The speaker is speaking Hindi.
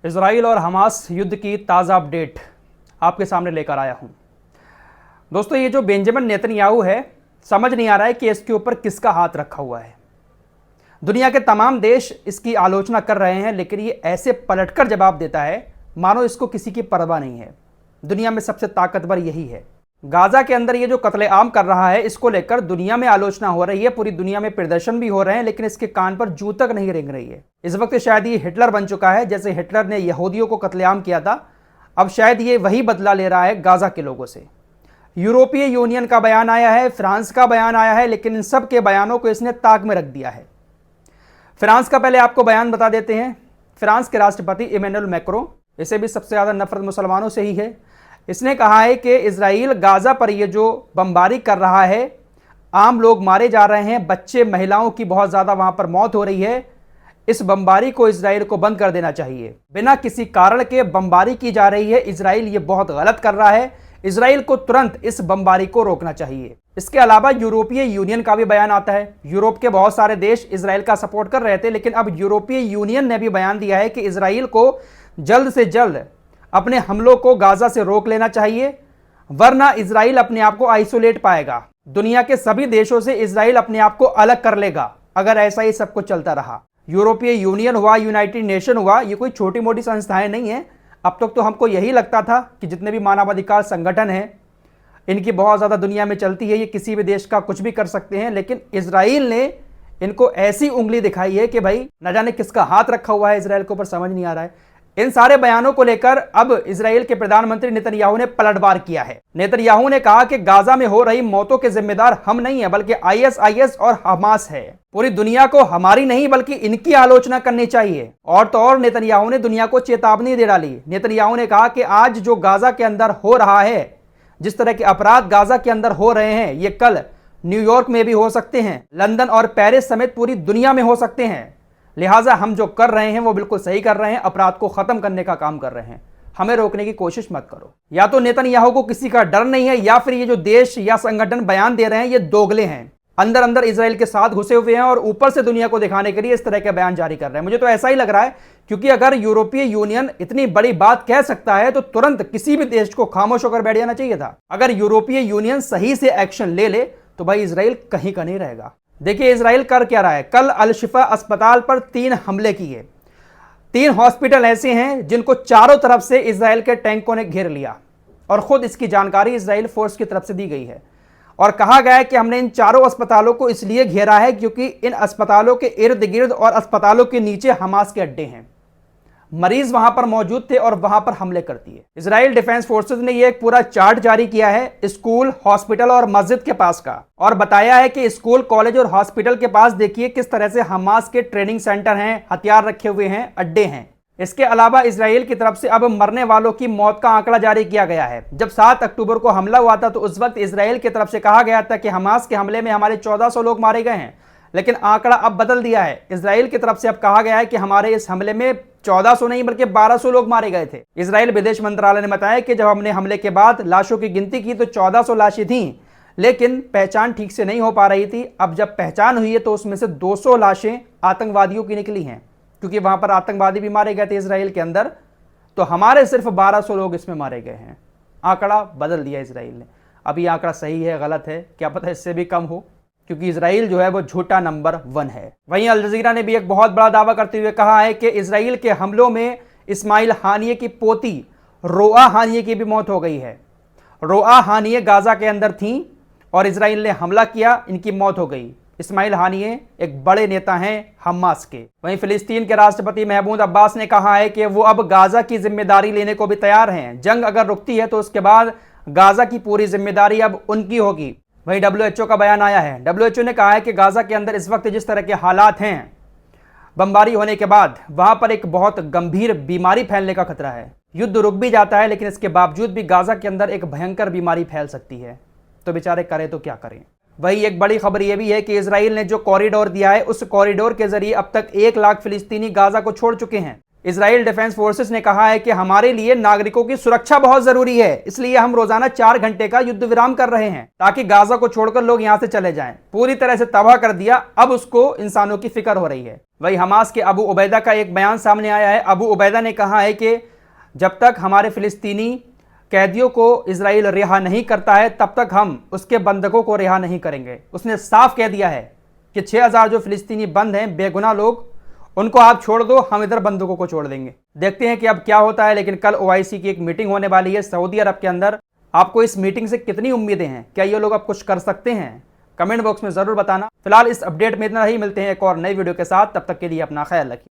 इजराइल और हमास युद्ध की ताज़ा अपडेट आपके सामने लेकर आया हूं। दोस्तों, ये जो बेंजामिन नेतन्याहू है, समझ नहीं आ रहा है कि इसके ऊपर किसका हाथ रखा हुआ है। दुनिया के तमाम देश इसकी आलोचना कर रहे हैं, लेकिन ये ऐसे पलटकर जवाब देता है मानो इसको किसी की परवाह नहीं है। दुनिया में सबसे ताकतवर यही है। गाजा के अंदर ये जो कत्लेआम कर रहा है, इसको लेकर दुनिया में आलोचना हो रही है, पूरी दुनिया में प्रदर्शन भी हो रहे हैं, लेकिन इसके कान पर जू तक नहीं रेंग रही है। इस वक्त शायद ये हिटलर बन चुका है। जैसे हिटलर ने यहूदियों को कत्लेआम किया था, अब शायद ये वही बदला ले रहा है गाजा के लोगों से। यूरोपीय यूनियन का बयान आया है, फ्रांस का बयान आया है, लेकिन इन सब के बयानों को इसने ताक में रख दिया है। फ्रांस का पहले आपको बयान बता देते हैं। फ्रांस के राष्ट्रपति इमैनुअल मैक्रों, इसे भी सबसे ज़्यादा नफरत मुसलमानों से ही है। इसने कहा है कि इजराइल गाजा पर ये जो बमबारी कर रहा है, आम लोग मारे जा रहे हैं, बच्चे महिलाओं की बहुत ज़्यादा वहाँ पर मौत हो रही है। इस बमबारी को इजराइल को बंद कर देना चाहिए। बिना किसी कारण के बमबारी की जा रही है, इजराइल ये बहुत गलत कर रहा है। इजराइल को तुरंत इस बमबारी को रोकना चाहिए। इसके अलावा यूरोपीय यूनियन का भी बयान आता है। यूरोप के बहुत सारे देश इजराइल का सपोर्ट कर रहे थे, लेकिन अब यूरोपीय यूनियन ने भी बयान दिया है कि इजराइल को जल्द से जल्द अपने हमलों को गाजा से रोक लेना चाहिए, वरना इजराइल अपने आप को आइसोलेट पाएगा। दुनिया के सभी देशों से इजराइल अपने आप को अलग कर लेगा अगर ऐसा ही सब कुछ चलता रहा। यूरोपीय यूनियन हुआ, यूनाइटेड नेशन हुआ, ये कोई छोटी मोटी संस्थाएं नहीं है। अब तक तो हमको यही लगता था कि जितने भी मानवाधिकार संगठन हैं, इनकी बहुत ज़्यादा दुनिया में चलती है, ये किसी भी देश का कुछ भी कर सकते हैं, लेकिन इजराइल ने इनको ऐसी उंगली दिखाई है कि भाई न जाने किसका हाथ रखा हुआ है इजराइल के ऊपर, समझ नहीं आ रहा है। इन सारे बयानों को लेकर अब इजराइल के प्रधानमंत्री नेतन्याहू ने पलटवार किया है। नेतन्याहू ने कहा कि गाजा में हो रही मौतों के जिम्मेदार हम नहीं है, बल्कि आईएसआईएस और हमास है। पूरी दुनिया को हमारी नहीं बल्कि इनकी आलोचना करनी चाहिए। और तो और नेतन्याहू ने दुनिया को चेतावनी दे डाली। नेतन्याहू ने कहा कि आज जो गाजा के अंदर हो रहा है, जिस तरह के अपराध गाजा के अंदर हो रहे हैं, ये कल न्यूयॉर्क में भी हो सकते हैं, लंदन और पेरिस समेत पूरी दुनिया में हो सकते हैं। लिहाजा हम जो कर रहे हैं वो बिल्कुल सही कर रहे हैं, अपराध को खत्म करने का काम कर रहे हैं। हमें रोकने की कोशिश मत करो। या तो नेतन्याहू को किसी का डर नहीं है, या फिर ये जो देश या संगठन बयान दे रहे हैं ये दोगले हैं, अंदर अंदर इजराइल के साथ घुसे हुए हैं और ऊपर से दुनिया को दिखाने के लिए इस तरह के बयान जारी कर रहे हैं। मुझे तो ऐसा ही लग रहा है, क्योंकि अगर यूरोपीय यूनियन इतनी बड़ी बात कह सकता है तो तुरंत किसी भी देश को खामोश होकर बैठ जाना चाहिए था। अगर यूरोपीय यूनियन सही से एक्शन ले ले तो भाई इजराइल कहीं का नहीं रहेगा। देखिए इजराइल कर क्या रहा है। कल अल शिफा अस्पताल पर 3 हमले किए। 3 हॉस्पिटल ऐसे हैं जिनको चारों तरफ से इजराइल के टैंकों ने घेर लिया, और खुद इसकी जानकारी इजराइल फोर्स की तरफ से दी गई है। और कहा गया है कि हमने इन चारों अस्पतालों को इसलिए घेरा है क्योंकि इन अस्पतालों के इर्द गिर्द और अस्पतालों के नीचे हमास के अड्डे हैं। मरीज वहां पर मौजूद थे और वहां पर हमले करती है। इजराइल डिफेंस फोर्सेस ने यह एक पूरा चार्ट जारी किया है स्कूल, हॉस्पिटल और मस्जिद के पास का, और बताया है कि स्कूल, कॉलेज और हॉस्पिटल के पास देखिए किस तरह से हमास के ट्रेनिंग सेंटर हैं, हथियार रखे हुए हैं, अड्डे हैं। इसके अलावा इजराइल की तरफ से अब मरने वालों की मौत का आंकड़ा जारी किया गया है। जब 7 अक्टूबर को हमला हुआ था तो उस वक्त इजराइल की तरफ से कहा गया था कि हमास के हमले में हमारे 1400 लोग मारे गए हैं, लेकिन आंकड़ा अब बदल दिया है। इजराइल की तरफ से अब कहा गया है कि हमारे इस हमले में 1400 नहीं बल्कि 1200 लोग मारे गए थे। इजराइल विदेश मंत्रालय ने बताया कि जब हमने हमले के बाद लाशों की गिनती की तो 1400 लाशें थीं, लेकिन पहचान ठीक से नहीं हो पा रही थी। अब जब पहचान हुई है तो उसमें से 200 लाशें आतंकवादियों की निकली हैं, क्योंकि वहां पर आतंकवादी भी मारे गए थे इजराइल के अंदर। तो हमारे सिर्फ 1200 लोग इसमें मारे गए हैं। आंकड़ा बदल दिया इजराइल ने। अब ये आंकड़ा सही है गलत है क्या पता, इससे भी कम हो, क्योंकि इजराइल जो है वो झूठा नंबर 1 है। वहीं अल जजीरा ने भी एक बहुत बड़ा दावा करते हुए कहा है कि इजराइल के हमलों में इस्माइल हानिये की पोती रोआ हानिये की भी मौत हो गई है। रोआ हानिये गाजा के अंदर थीं और इजराइल ने हमला किया, इनकी मौत हो गई। इस्माइल हानिये एक बड़े नेता हैं हमास के। वहीं फिलिस्तीन के राष्ट्रपति महमूद अब्बास ने कहा है कि वो अब गाजा की जिम्मेदारी लेने को भी तैयार हैं। जंग अगर रुकती है तो उसके बाद गाजा की पूरी जिम्मेदारी अब उनकी होगी। वहीं डब्ल्यूएचओ का बयान आया है। डब्ल्यूएचओ ने कहा है कि गाजा के अंदर इस वक्त जिस तरह के हालात हैं, बमबारी होने के बाद वहां पर एक बहुत गंभीर बीमारी फैलने का खतरा है। युद्ध रुक भी जाता है, लेकिन इसके बावजूद भी गाजा के अंदर एक भयंकर बीमारी फैल सकती है। तो बेचारे करें तो क्या करें। वही एक बड़ी खबर यह भी है कि इजराइल ने जो कॉरिडोर दिया है, उस कॉरिडोर के जरिए अब तक 1 लाख फिलिस्तीनी गाजा को छोड़ चुके हैं। इजराइल डिफेंस फोर्सेस ने कहा है कि हमारे लिए नागरिकों की सुरक्षा बहुत जरूरी है, इसलिए हम रोजाना 4 घंटे का युद्ध विराम कर रहे हैं ताकि गाजा को छोड़कर लोग यहां से चले जाएं। पूरी तरह से तबाह कर दिया, अब उसको इंसानों की फिक्र हो रही है। वही हमास के अबू उबैदा का एक बयान सामने आया है। अबू उबैदा ने कहा है कि जब तक हमारे फिलिस्तीनी कैदियों को इजराइल रिहा नहीं करता है तब तक हम उसके बंधकों को रिहा नहीं करेंगे। उसने साफ कह दिया है कि 6000 जो फिलिस्तीनी बंद हैं, बेगुनाह लोग, उनको आप छोड़ दो, हम इधर बंदूकों को छोड़ देंगे। देखते हैं कि अब क्या होता है। लेकिन कल ओआईसी की एक मीटिंग होने वाली है सऊदी अरब के अंदर। आपको इस मीटिंग से कितनी उम्मीदें हैं? क्या ये लोग अब कुछ कर सकते हैं? कमेंट बॉक्स में जरूर बताना। फिलहाल इस अपडेट में इतना ही, मिलते हैं एक और नई वीडियो के साथ। तब तक के लिए अपना ख्याल रखिए।